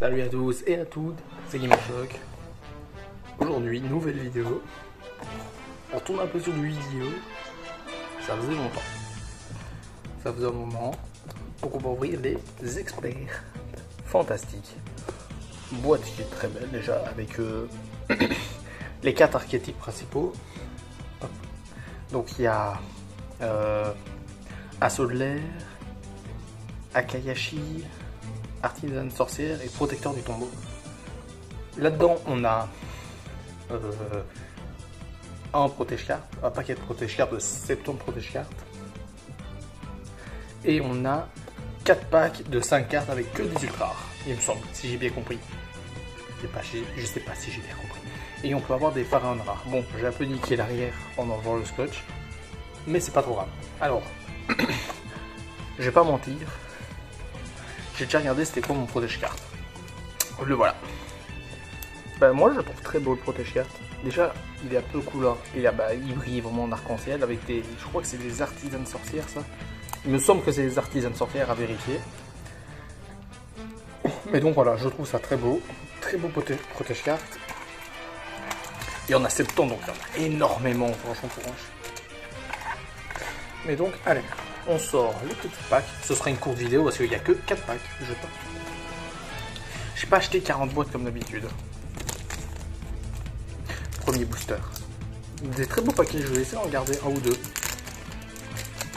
Salut à tous et à toutes, c'est GamerShock. Aujourd'hui, nouvelle vidéo. On tourne un peu sur du vidéo. Ça faisait longtemps. Ça faisait un moment. Donc on va ouvrir les experts. Fantastique. Boîte qui est très belle déjà avec les 4 archétypes principaux. Donc il y a Assaut de l'air, Akayashi, Artisane sorcière et protecteur du tombeau. Là-dedans, on a un protège-carte, un paquet de protège-cartes de 70 protège-cartes. Et on a 4 packs de 5 cartes avec que des ultra rares, il me semble, si j'ai bien compris. Je sais pas si j'ai bien compris. Et on peut avoir des pharaons rares. Bon, j'ai un peu niqué l'arrière en enlevant le scotch, mais c'est pas trop grave. Alors, je vais pas mentir. J'ai déjà regardé c'était quoi mon protège-carte. Le voilà. Ben, moi je le trouve très beau le protège-carte. Déjà il est un peu couleur. Il brille vraiment en arc-en-ciel avec des. Je crois que c'est des artisanes sorcières ça. Il me semble que c'est des artisanes sorcières à vérifier. Mais donc voilà, je trouve ça très beau. Très beau protège-carte. Il y en a 70 donc il y en a énormément franchement pour moi. Mais donc allez. On sort le petit pack. Ce sera une courte vidéo parce qu'il n'y a que 4 packs. J'ai pas acheté 40 boîtes comme d'habitude. Premier booster. Des très beaux paquets. Je vais essayer d'en garder un ou deux.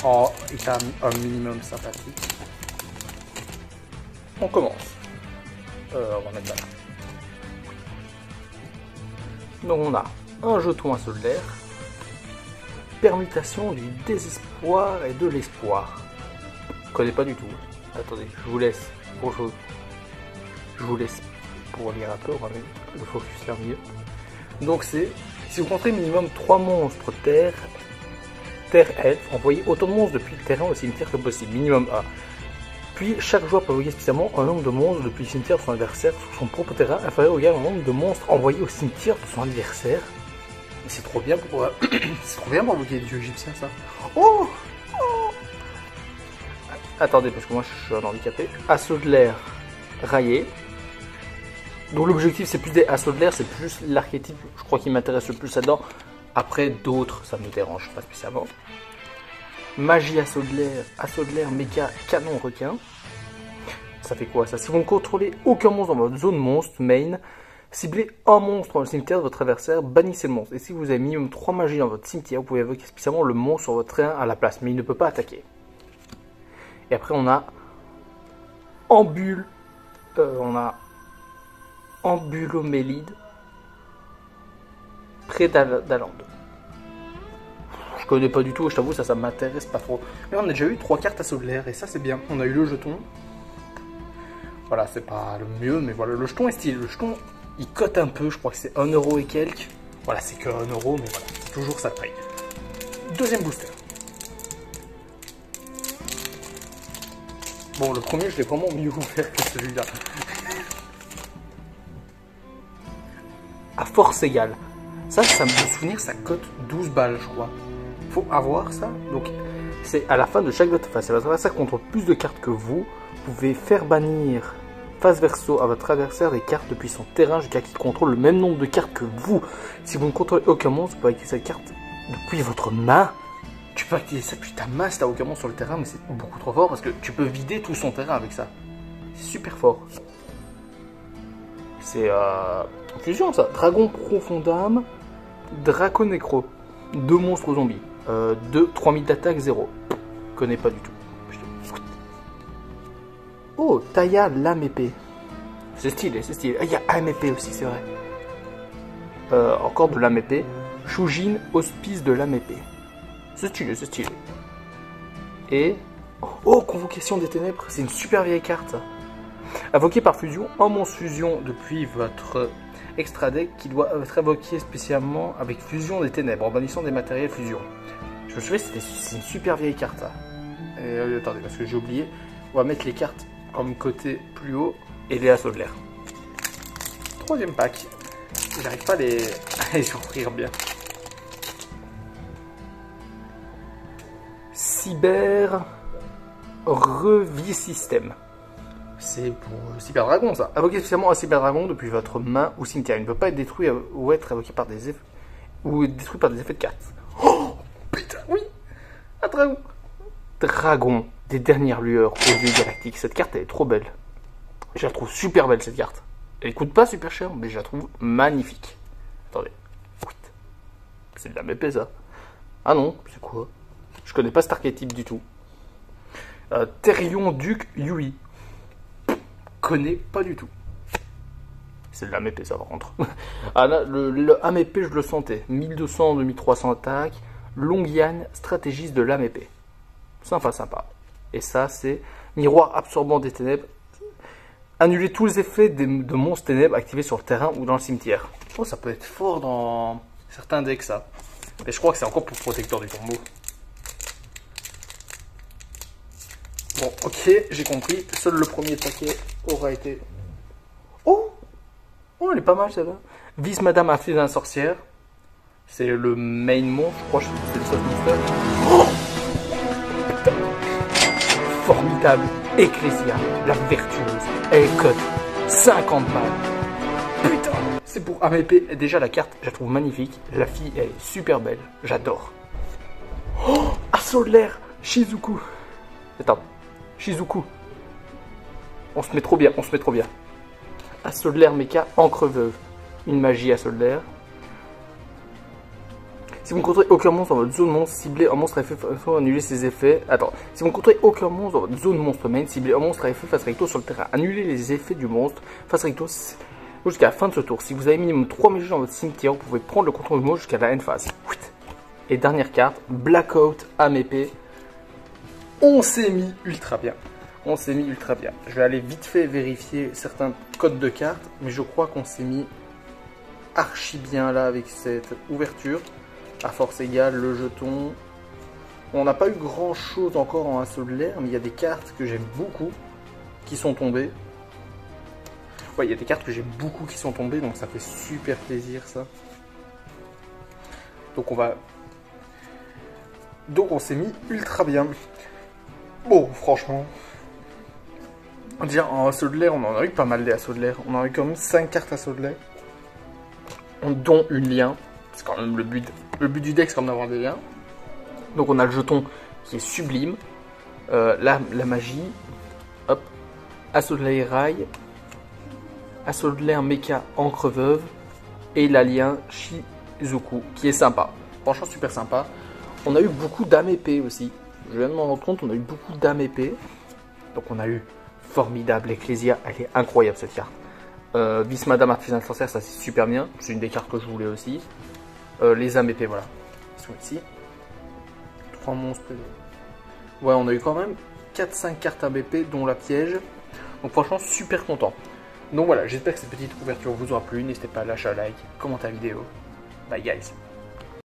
Oh, il y a un minimum sympathique. On commence. On va mettre là. Donc on a un jeton à sol d'air. Permutation du désespoir et de l'espoir. Je connais pas du tout. Attendez, je vous laisse pour lire un peu, on va mettre le focus là mieux. Donc c'est, si vous rencontrez minimum 3 monstres terre elfe, envoyez autant de monstres depuis le terrain au cimetière que possible, minimum 1. Puis chaque joueur peut envoyer spécialement un nombre de monstres depuis le cimetière de son adversaire sur son propre terrain inférieur au nombre de monstres envoyés au cimetière de son adversaire. C'est trop bien pour c'est trop bien pour invoquer des dieux égyptiens ça. Oh, oh. Attendez parce que moi je suis un handicapé. Assaut de l'air raillé. Donc l'objectif c'est plus des assauts de l'air, c'est plus l'archétype je crois qui m'intéresse le plus là-dedans. Après d'autres ça me dérange pas spécialement. Magie assaut de l'air méga canon requin. Ça fait quoi ça? Si vous ne contrôlez aucun monstre dans votre zone monstre main, ciblez un monstre dans le cimetière de votre adversaire, bannissez le monstre. Et si vous avez minimum 3 magies dans votre cimetière, vous pouvez évoquer spécialement le monstre sur votre terrain à la place, mais il ne peut pas attaquer. Et après on a Ambulomélide près d'Aland. Je connais pas du tout, je t'avoue ça m'intéresse pas trop. Mais on a déjà eu 3 cartes à sauve l'air et ça c'est bien. On a eu le jeton. Voilà, c'est pas le mieux, mais voilà, le jeton est stylé. Le jeton il cote un peu, je crois que c'est 1 euro et quelques. Voilà, c'est que 1 euro, mais voilà, c'est toujours ça de prix. Deuxième booster. Bon, le premier, je l'ai vraiment mieux ouvert que celui-là. À force égale. Ça me fait souvenir, ça cote 12 balles, je crois. Faut avoir ça. Donc, c'est à la fin de chaque votre phase. Si votre adversaire contrôle plus de cartes que vous pouvez faire bannir face verso à votre adversaire des cartes depuis son terrain jusqu'à qu'il contrôle le même nombre de cartes que vous. Si vous ne contrôlez aucun monstre, vous pouvez activer cette carte depuis votre main. Tu peux activer ça depuis ta main si t'as aucun monstre sur le terrain, mais c'est beaucoup trop fort parce que tu peux vider tout son terrain avec ça. C'est super fort. C'est fusion ça. Dragon Profondame, Draco Necro. 2 monstres zombies. 3000 d'attaque, 0. Je connais pas du tout. Oh, Taya lame épée. C'est stylé, c'est stylé. Ah, il y a lame épée aussi, c'est vrai. Encore de lame épée. Shujin, hospice de lame épée. C'est stylé, c'est stylé. Et... Oh, convocation des ténèbres. C'est une super vieille carte, ça. Invoqué par fusion, un monstre fusion depuis votre extra deck qui doit être invoqué spécialement avec fusion des ténèbres en bannissant des matériels fusion. Je me souviens, c'est une super vieille carte, ça. Et, attendez, parce que j'ai oublié. On va mettre les cartes comme côté plus haut et les assauts de l'air. Troisième pack. J'arrive pas à les ouvrir bien. Cyber Revisystem. C'est pour le Cyberdragon, ça. Invoquez spécialement un Cyberdragon depuis votre main ou cimetière. Il ne peut pas être détruit ou être invoqué par des effets... ou détruit par des effets de cartes. Oh, putain, oui. Un dragon. Dragon des dernières lueurs aux yeux galactiques. Cette carte, elle est trop belle. Je la trouve super belle, cette carte. Elle coûte pas super cher, mais je la trouve magnifique. Attendez. C'est de la mépée, ça. Ah non, c'est quoi? Je connais pas cet archétype du tout. Therion Duc Yui. Connais pas du tout. C'est de la mépée, ça, par contre. Ah là, le AMP, je le sentais. 1200, 2300 attaques. Longian, stratégiste de l'AMP. Sympa, sympa. Et ça, c'est miroir absorbant des ténèbres. Annuler tous les effets de monstres ténèbres activés sur le terrain ou dans le cimetière. Oh, ça peut être fort dans certains decks, ça. Mais je crois que c'est encore pour protecteur du tombeau. Bon, ok, j'ai compris. Seul le premier paquet aura été... Oh! Oh, elle est pas mal, celle-là. Vise Madame à la sorcière. C'est le main monstre, je crois que c'est le seul monstre. Oh! Formidable. Ecclésia, la vertueuse. Elle cote 50 balles. Putain! C'est pour AMP. Déjà, la carte, je la trouve magnifique. La fille, elle est super belle. J'adore. Oh! Assaut de l'air. Shizuku. Attends. Shizuku. On se met trop bien, on se met trop bien. Assaut de l'air mecha, encre veuve. Une magie assaut de l'air. Si vous ne rencontrez aucun monstre dans votre zone monstre, ciblez un monstre à effet, annulez ses effets. Attends. Si vous ne rencontrez aucun monstre dans votre zone monstre main, ciblez un monstre à effet face recto sur le terrain. Annulez les effets du monstre face recto jusqu'à la fin de ce tour. Si vous avez minimum 3 mages dans votre cimetière, vous pouvez prendre le contrôle du monstre jusqu'à la end phase. Et dernière carte, Blackout AMP. On s'est mis ultra bien. On s'est mis ultra bien. Je vais aller vite fait vérifier certains codes de cartes, mais je crois qu'on s'est mis archi bien là avec cette ouverture. À force égale, le jeton. On n'a pas eu grand chose encore en assaut de l'air, mais il y a des cartes que j'aime beaucoup qui sont tombées. Ouais, il y a des cartes que j'aime beaucoup qui sont tombées, donc ça fait super plaisir ça. Donc on s'est mis ultra bien. Bon, franchement. Déjà, en assaut de l'air, on en a eu pas mal des assauts de l'air. On en a eu quand même 5 cartes assaut de l'air. Dont une lien. C'est quand même le but du deck, c'est quand même d'avoir des liens. Donc on a le jeton qui est sublime. La magie. Hop. Assaut de l'air rail. Assaut de l'air mecha encre veuve. Et l'alien Shizuku qui est sympa. Franchement super sympa. On a eu beaucoup d'âmes épées aussi. Je viens de m'en rendre compte, on a eu beaucoup d'âmes épées. Donc on a eu formidable Ecclésia, elle est incroyable cette carte. Vice Madame Artisan Sorcière, ça c'est super bien. C'est une des cartes que je voulais aussi. Les âmes épées, voilà. Ils sont ici. 3 monstres. Ouais, on a eu quand même 4-5 cartes âmes épées, dont la piège. Donc franchement, super content. Donc voilà, j'espère que cette petite couverture vous aura plu. N'hésitez pas à lâcher un like, commenter la vidéo. Bye guys.